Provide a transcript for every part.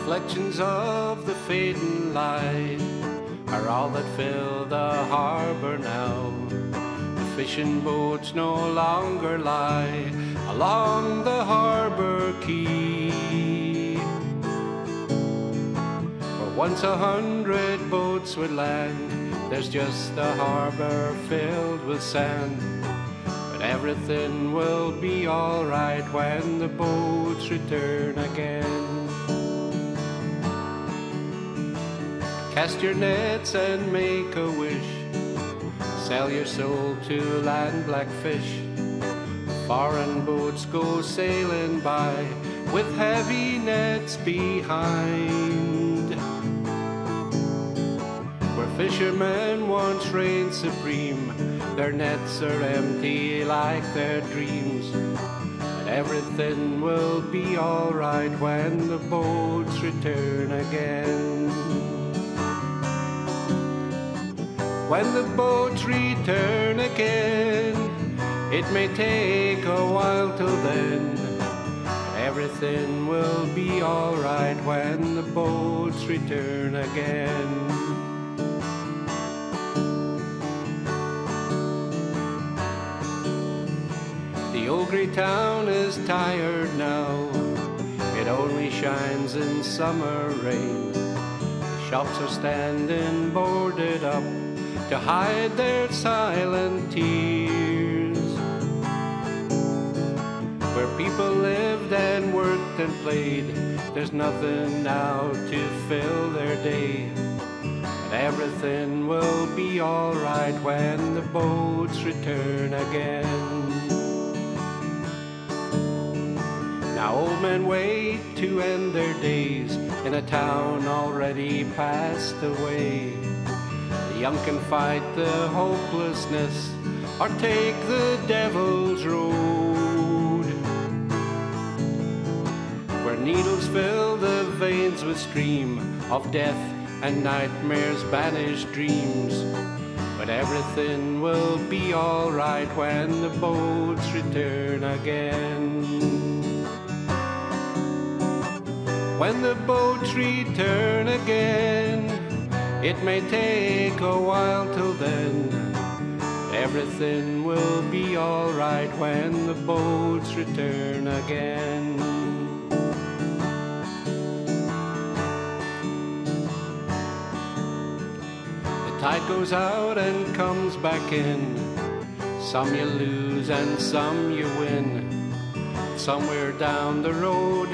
reflections of the fading light are all that fill the harbour now. The fishing boats no longer lie along the harbour quay. Where once 100 boats would land, there's just a harbour filled with sand. But everything will be alright when the boats return again. Cast your nets and make a wish, sell your soul to land blackfish. Foreign boats go sailing by with heavy nets behind. Where fishermen once reigned supreme, their nets are empty like their dreams. But everything will be alright when the boats return again. When the boats return again, it may take a while till then. Everything will be alright when the boats return again. The old grey town is tired now, it only shines in summer rain. The shops are standing boarded up to hide their silent tears. Where people lived and worked and played, there's nothing now to fill their day. But everything will be alright when the boats return again. Now old men wait to end their days in a town already passed away. The young can fight the hopelessness or take the devil's road, where needles fill the veins with stream of death and nightmares banish dreams. But everything will be alright when the boats return again. When the boats return again, it may take a while till then. Everything will be alright when the boats return again. The tide goes out and comes back in. Some you lose and some you win. Somewhere down the road,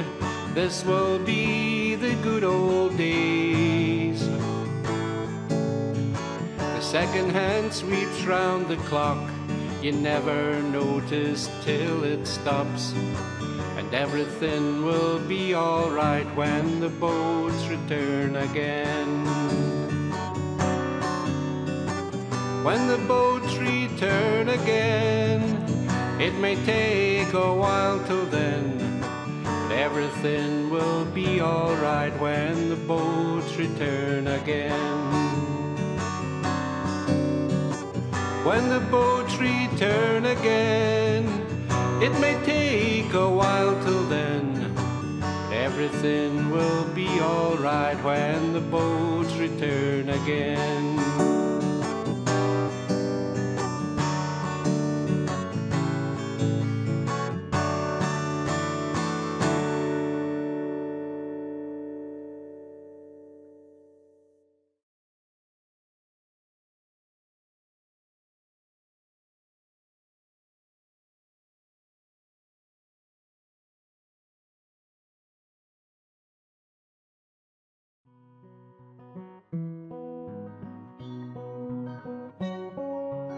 this will be the good old days. The second hand sweeps round the clock, you never notice till it stops. And everything will be alright when the boats return again. When the boats return again, it may take a while till then. Everything will be alright when the boats return again. When the boats return again, it may take a while till then. Everything will be alright when the boats return again.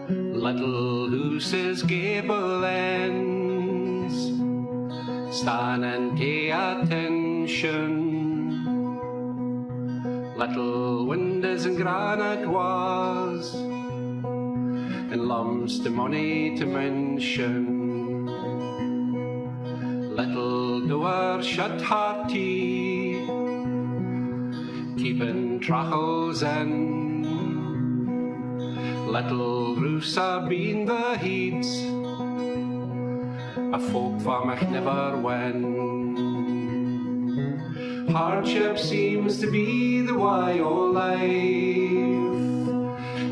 Little Lucy's gable ends, stand and pay attention. Little windows and granite was, and lumps the money to mention. Little door shut hearty, keeping trachels in. Little roofs are been the heats, a folk for mich never win. Hardship seems to be the way of life.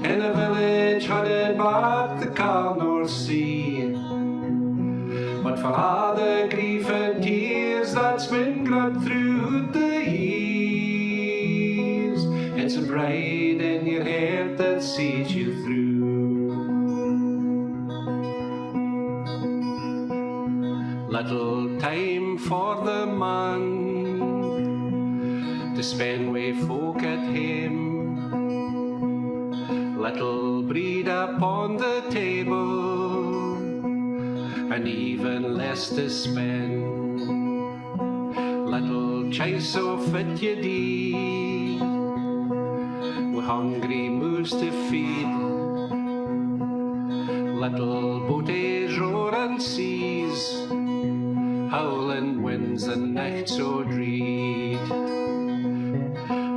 In a village hunting back the calm North Sea. But for all the grief and tears that's been grubbed through the years, it's a pride in your heart that sees you through. Little time for the man to spend with folk at home, little bread upon the table, and even less to spend. Little choice of fit you dee, with hungry moose to feed. Little boaties roaring seas, howling winds and nights so dread.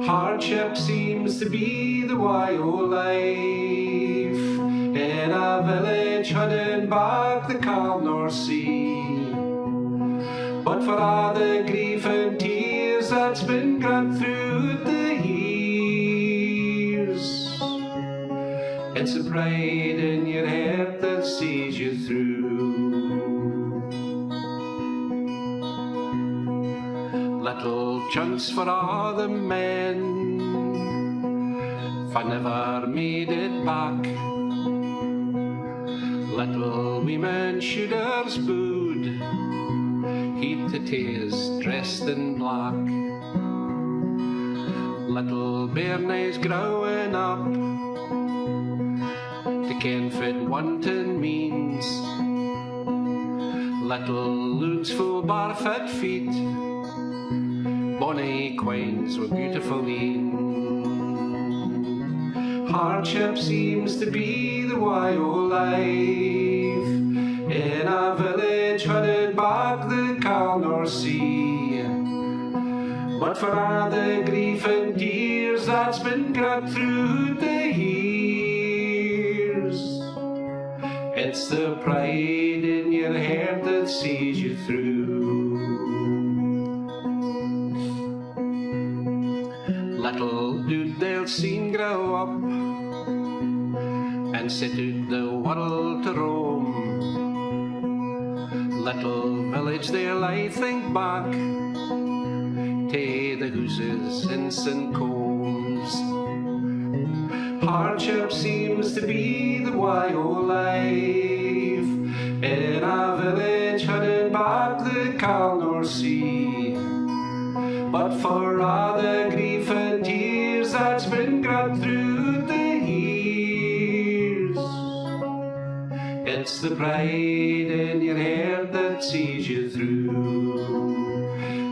Hardship seems to be the way of life, in a village hunting back the calm North Sea. But for all the grief and tears that's been grubbed through the years, it's a pride in your heart that sees you through. Little chunks for all the men for never made it back. Little women shooters booed, heat to tears dressed in black. Little bairnies growing up to ken fit wanton means. Little loons full barefooted feet, bonny queens with beautiful een. Hardship seems to be the way of life, in a village hunting back the calm North Sea. But for all the grief and tears that's been grubbed through the years, it's the pride in your heart that sees you through. Little dude they'll soon grow up and set out the world to roam. Little village they'll I think back to the houses in St. Combs. Hardship seems to be the way of life, in a village hunting back the calm North Sea. But for all the grief and tears that's been grubbed through the years, it's the pride in your heart that sees you through.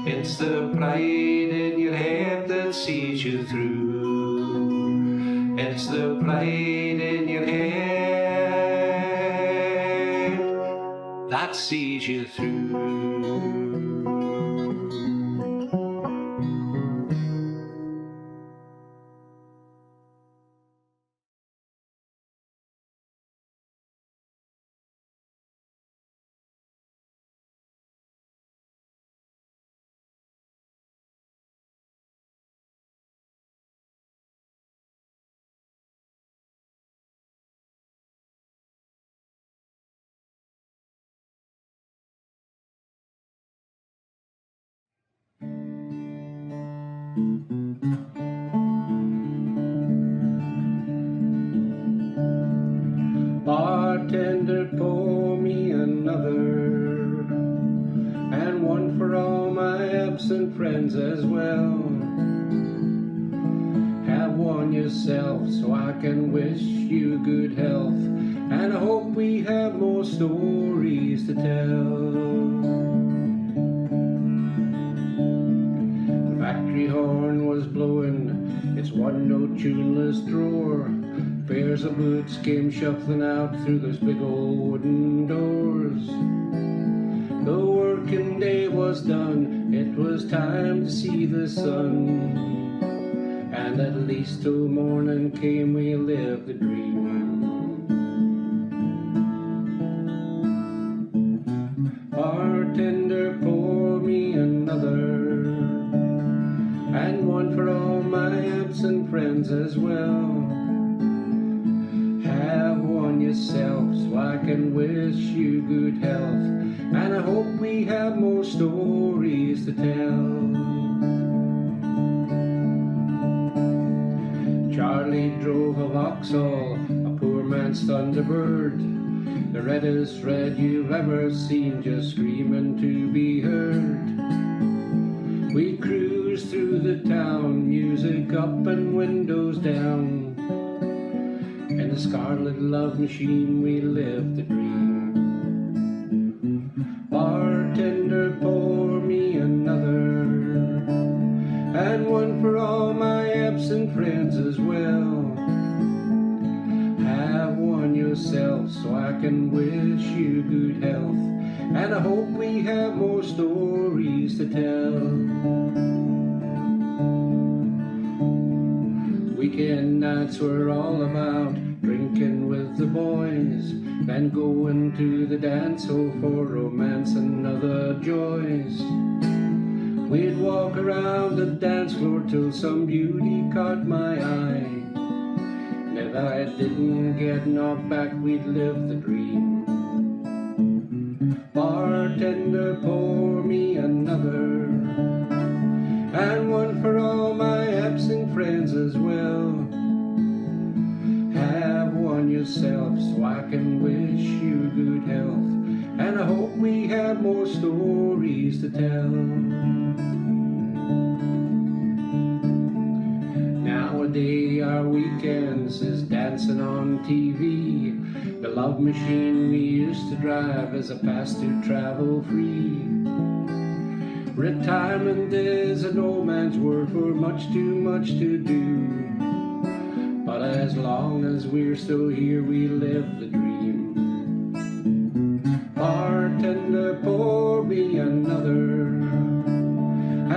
It's the pride in your heart that sees you through. It's the pride in your heart that sees you through. Bartender, pour me another, and one for all my absent friends as well. Have one yourself so I can wish you good health, and I hope we have more stories to tell. The factory horn was blowing its one-note tuneless drawer. Pairs of boots came shuffling out through those big old wooden doors. The working day was done, it was time to see the sun. And at least till morning came we lived the dream. Bartender, pour me another, absent friends as well. Have one yourself so I can wish you good health, and I hope we have more stories to tell. Charlie drove a Vauxhall, a poor man's Thunderbird, the reddest red you've ever seen, just screaming to be heard. We cruised through the town, music up and windows down. In the scarlet love machine we lived the dream. Bartender, pour me another, and one for all my absent friends as well. Have one yourself so I can wish you good health, and I hope we have more stories to tell. Weekend nights were all about drinking with the boys, then going to the dance hall for romance and other joys. We'd walk around the dance floor till some beauty caught my eye, and if I didn't get knocked back, we'd live the dream. Bartender, pour me another, and one for all my absent friends as well. Have one yourself so I can wish you good health, and I hope we have more stories to tell. Nowadays our weekends is dancing on TV. The love machine we used to drive is a pass to travel free. Retirement is an old man's word for much too much to do, but as long as we're still here we live the dream. Bartender, pour me another,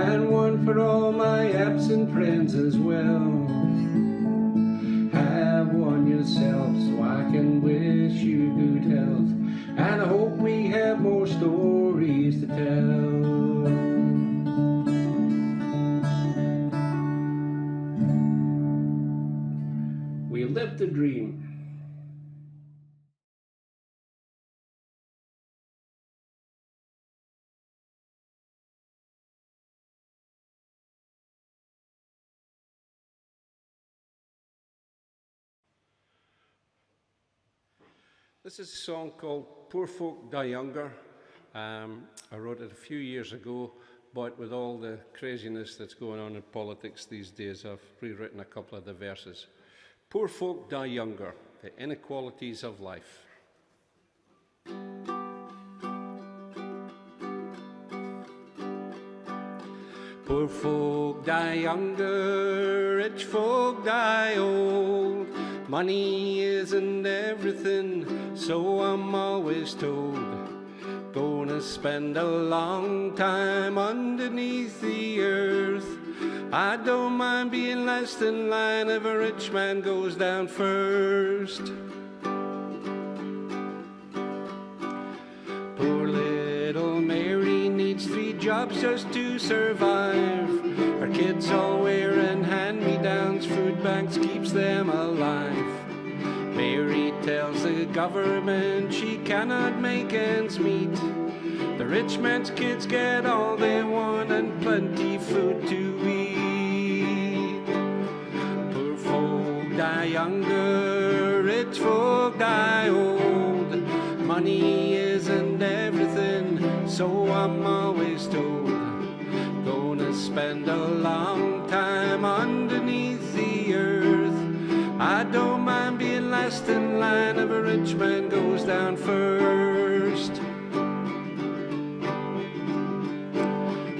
and one for all my absent friends as well. Have one yourself so I can wish you good health, and I hope we have more stories to tell. We lived the dream. This is a song called Poor Folk Die Younger. I wrote it a few years ago, but with all the craziness that's going on in politics these days, I've rewritten a couple of the verses. Poor folk die younger, the inequalities of life. Poor folk die younger, rich folk die old. Money isn't everything, so I'm always told. Gonna spend a long time underneath the earth. I don't mind being last in line if a rich man goes down first. Poor little Mary needs 3 jobs just to survive. Her kids all wearing hand-me-downs, food banks keeps them alive. Mary tells the government she cannot make ends meet. The rich man's kids get all they want and plenty food to eat. Poor folk die younger, rich folk die old. Money isn't everything, so I'm always told. Gonna spend a long time underneath the earth. I don't mind being last in line if a rich man goes down first.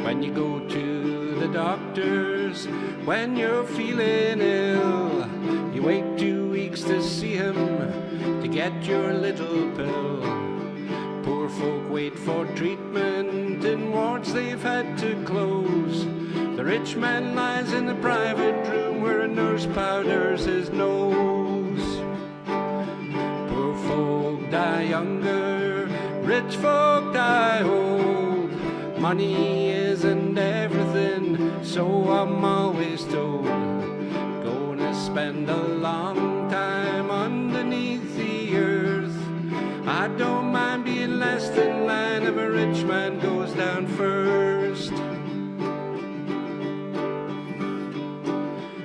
When you go to the doctors, when you're feeling ill, you wait 2 weeks to see him to get your little pill. Poor folk wait for treatment in wards they've had to close. The rich man lies in a private room where a nurse powders his nose. Poor folk die younger, rich folk die old. Money isn't everything, so I'm always told. spend a long time underneath the earth. I don't mind being last in line if a rich man goes down first.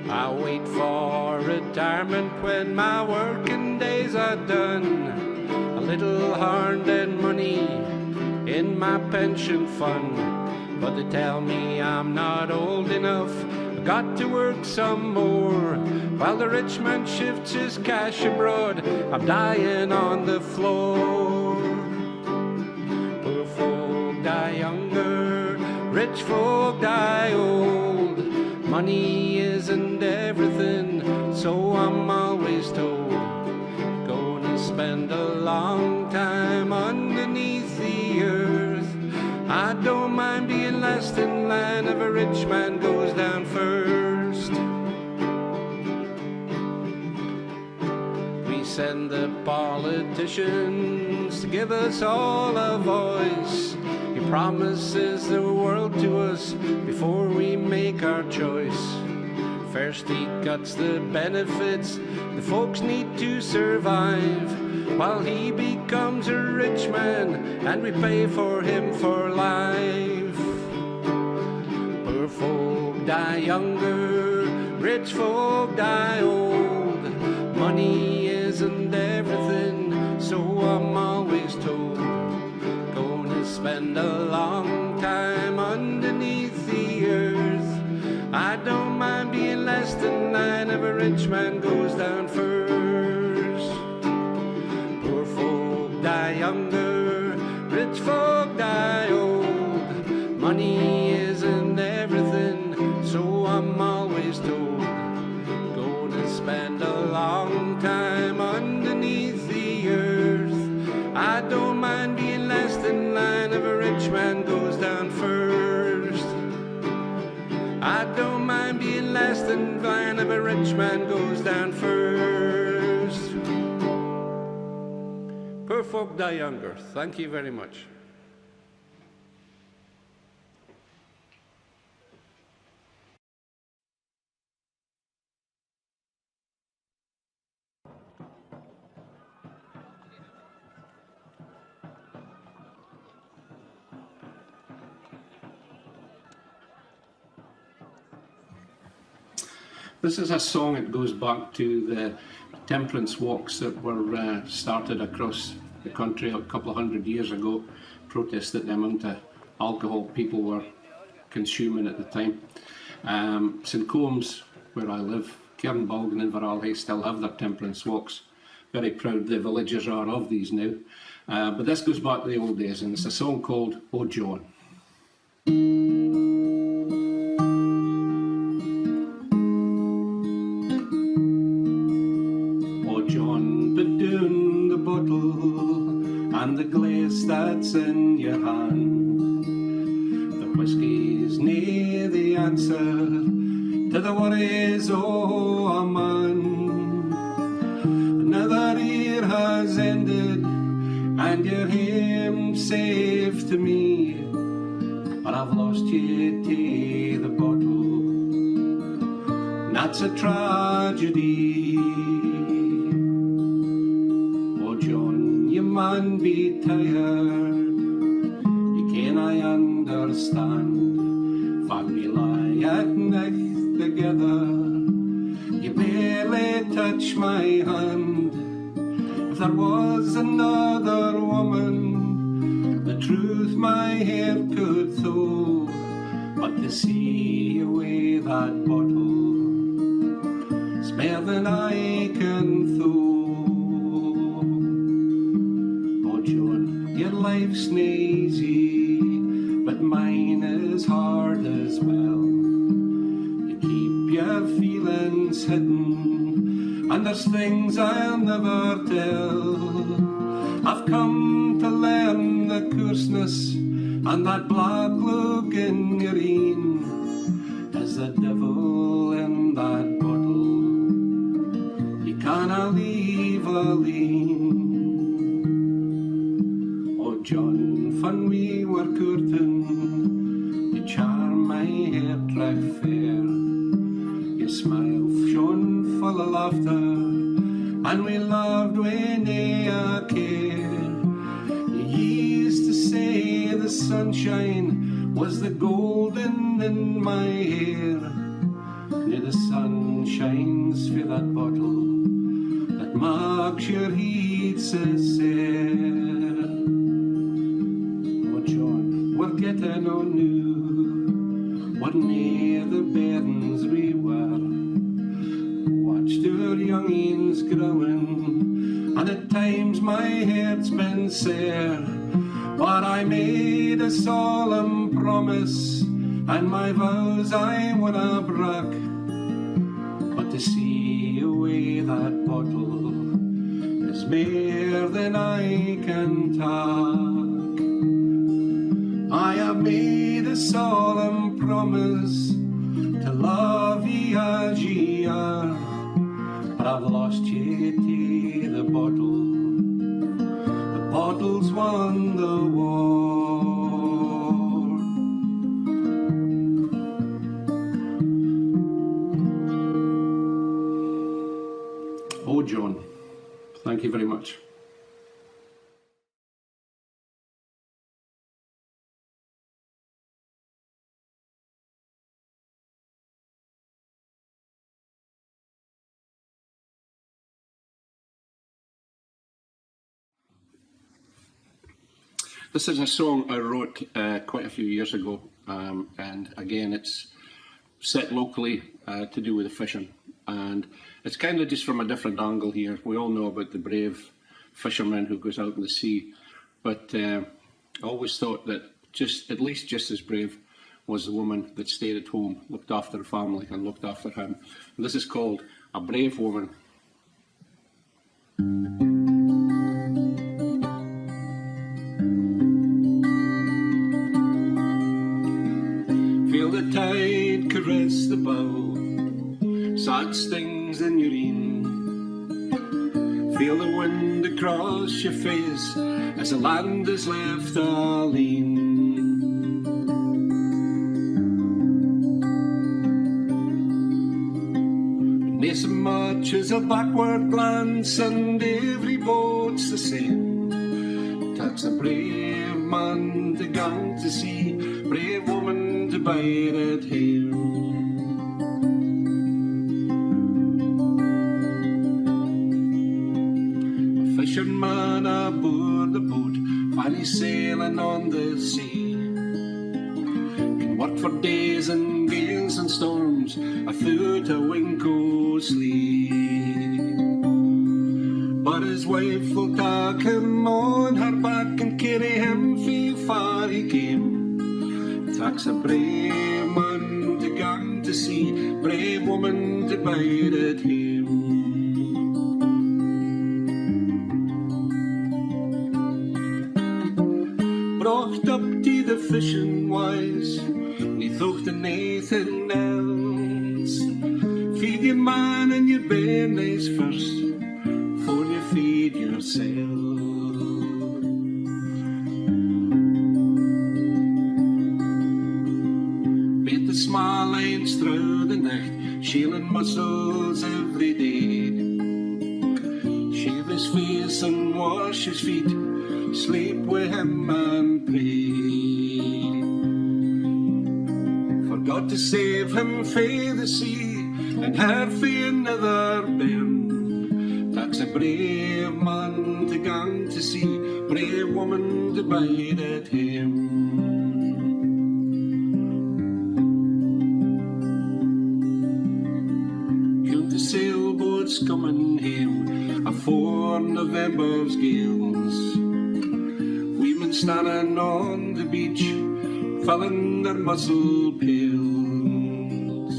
I wait for retirement when my working days are done. A little hard-earned money in my pension fund. But they tell me I'm not old enough, I've got to work some more. While the rich man shifts his cash abroad, I'm dying on the floor. Poor folk die younger, rich folk die old. Money isn't everything, so I'm always told. Gonna spend a long time underneath the earth. I don't mind being last in line if a rich man goes down first. We send the politicians to give us all a voice. He promises the world to us before we make our choice. First he cuts the benefits the folks need to survive, while he becomes a rich man and we pay for him for life. Poor folk die younger, rich folk die old. Money isn't everything, so I'm always told. Gonna spend a long time underneath the earth. I don't mind being last in line if a rich man goes down first. Poor folk die younger, rich folk die old. Money isn't everything, so I'm always told. Gonna spend a long time underneath the earth. I don't mind being last in line if a rich man goes down first. I don't mind being last in line if a rich man goes down first. Poor folk die younger. Thank you very much. This is a song that goes back to the temperance walks that were started across the country a couple of hundred years ago, protested the amount of alcohol people were consuming at the time. St Combs, where I live, Cairnbalgan and Varalhay still have their temperance walks. Very proud the villagers are of these now. But this goes back to the old days, and it's a song called O John. And the glass that's in your hand, the whiskey's nae the answer to the worries o' a man. Another year has ended and you're home safe to me, but I've lost you to the bottle, and that's a tragedy. Oh John, you man be tired, you can I understand. Family lie at night together, you barely touch my hand. If there was another woman, the truth my heart could throw, but to see you with that bottle, it's more than I can throw. Your life's nae easy, but mine is hard as well. You keep your feelings hidden, and there's things I'll never tell. I've come to learn the coarseness, and that black look in your een is the devil in that bottle. You canna leave alone. John, when we were courting, you charm my heart right fair. Your smile shone full of laughter, and we loved when a care. You used to say the sunshine was the golden in my hair. Now the sun shines through that bottle that marks your heat so sad. Oh John, we're getting on new, we're near the burdens we were. Watched our youngins growing, and at times my heart's been sore. But I made a solemn promise, and my vows I wanna break. But to see away that bottle is more than I can talk. I have made a solemn promise to love ye as ye are, but I've lost ye to the bottle. The bottle's won the war. Oh, John, thank you very much. This is a song I wrote quite a few years ago, and again it's set locally to do with the fishing, and it's kind of just from a different angle here. We all know about the brave fisherman who goes out in the sea, but I always thought that at least just as brave was the woman that stayed at home, looked after her family and looked after him. And this is called A Brave Woman. Feel the tide caress the bow, sad stings in your een. Feel the wind across your face as the land is left alone. Nae so much as a backward glance, and every boat's the same. It takes a brave man to gang to sea, brave woman to bide at home. A fisherman aboard the boat, finally sailing on the sea, can work for days in gales and storms, afoot a wink o' sleep. But his wife will take him on her back and carry him fae far he came. Takes a brave man to gang to sea, brave woman to bide at home. Brought up to the fishing wise, nae thought of naething else. Feed your man and your bairnies first, before you feed yourself. Small lines through the night, shealing mussels every day. Shave his face and wash his feet, sleep with him and pray. Forgot to save him fae the sea, and her fae another bairn. Takes a brave man to gang to sea, brave woman to bide at him. Sailboats coming home afore November's gales. Women standing on the beach, filling their mussel pails.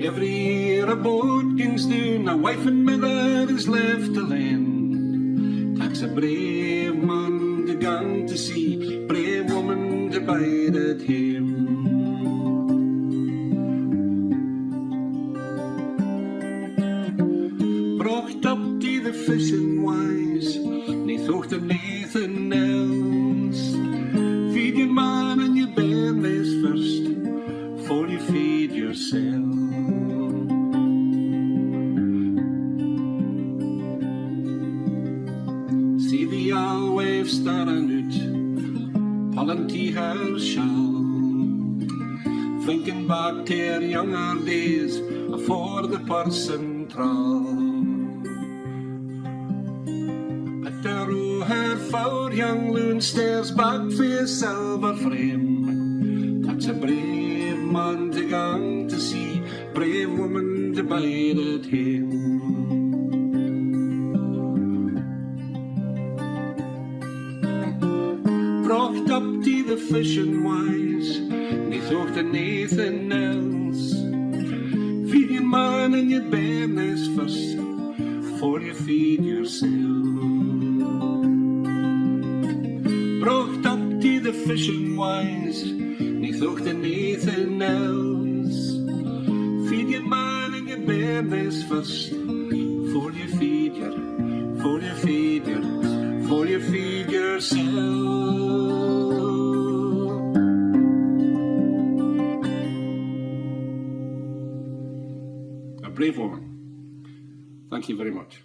Every year a boat gangs down, a wife and mother is left alone. Takes a brave man to gang to sea, brave woman to bide at home. Brought up to the fishing wise, nae thought of naething else. Feed your man and your bairnies first, before you feed yourself. her shawl, thinking back to her younger days afore the purse and trawl. At the row her foul young loon stares back for a silver frame. That's a brave man to gang to see, brave woman to bide at home. Brought up to the fishing wise, they thought of nothing else. Feed your man and your bairnies first, before you feed yourself. Brought up to the fishing wise, they thought of nothing else. Feed your man and your bairnies first, before you feed yourself. A brave woman. Thank you very much.